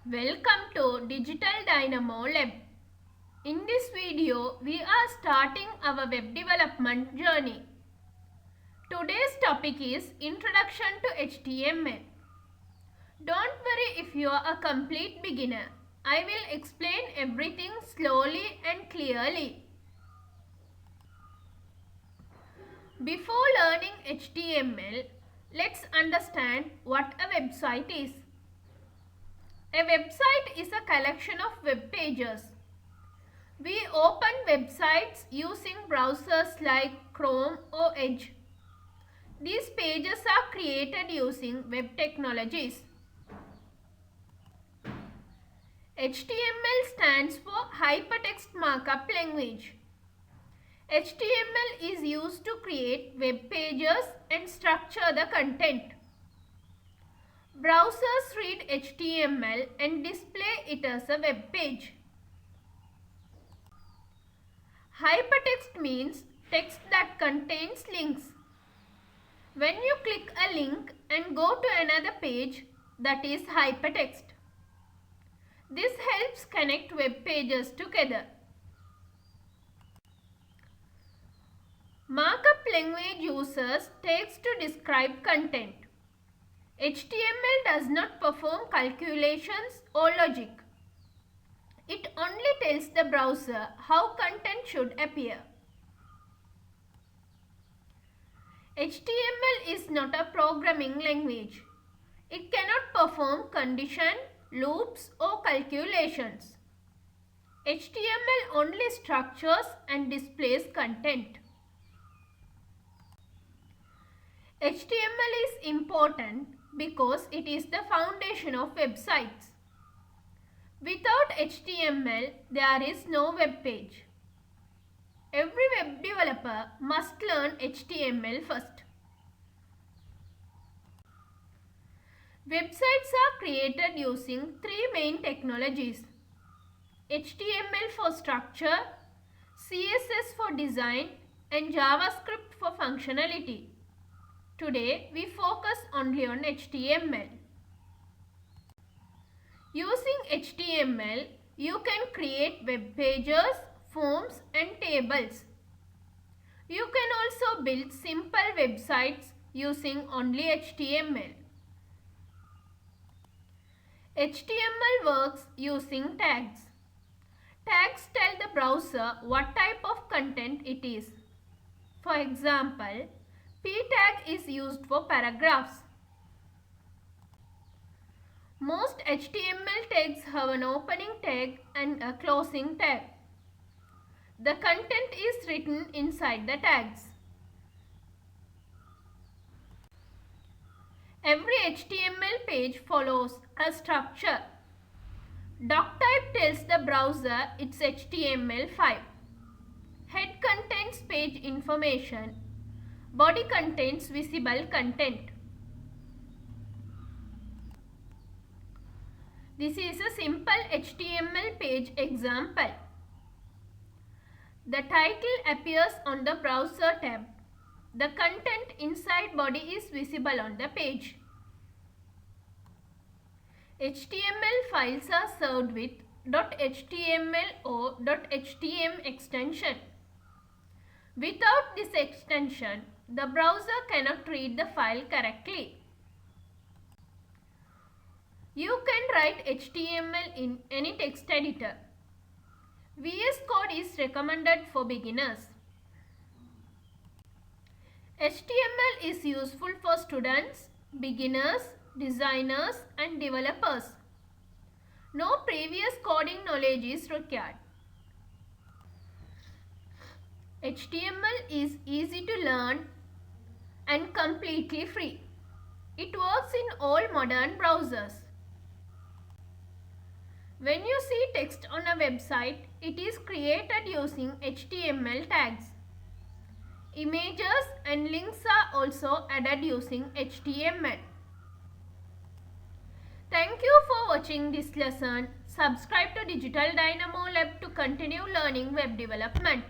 Welcome to Digital Dynamo Lab. In this video, we are starting our web development journey. Today's topic is Introduction to HTML. Don't worry if you are a complete beginner. I will explain everything slowly and clearly. Before learning HTML, let's understand what a website is. A website is a collection of web pages. We open websites using browsers like Chrome or Edge. These pages are created using web technologies. HTML stands for HyperText Markup Language. HTML is used to create web pages and structure the content. Browsers read HTML and display it as a web page. Hypertext means text that contains links. When you click a link and go to another page, that is hypertext. This helps connect web pages together. Markup language uses text to describe content. HTML does not perform calculations or logic. It only tells the browser how content should appear. HTML is not a programming language. It cannot perform condition, loops or calculations. HTML only structures and displays content. HTML is important because it is the foundation of websites. Without HTML, there is no web page. Every web developer must learn HTML first. Websites are created using three main technologies: HTML for structure, CSS for design, and JavaScript for functionality. Today, we focus only on HTML. Using HTML, you can create web pages, forms, and tables. You can also build simple websites using only HTML. HTML works using tags. Tags tell the browser what type of content it is. For example, P tag is used for paragraphs. Most HTML tags have an opening tag and a closing tag. The content is written inside the tags. Every HTML page follows a structure. Doctype tells the browser it's HTML5. Head contains page information. Body contains visible content. This is a simple HTML page example. The title appears on the browser tab. The content inside body is visible on the page. HTML files are served with .html or .htm extension. Without this extension, the browser cannot read the file correctly. You can write HTML in any text editor. VS Code is recommended for beginners. HTML is useful for students, beginners, designers, and developers. No previous coding knowledge is required. HTML is easy to learn and completely free. It works in all modern browsers. When you see text on a website, it is created using HTML tags. Images and links are also added using HTML. Thank you for watching this lesson. Subscribe to Digital Dynamo Lab to continue learning web development.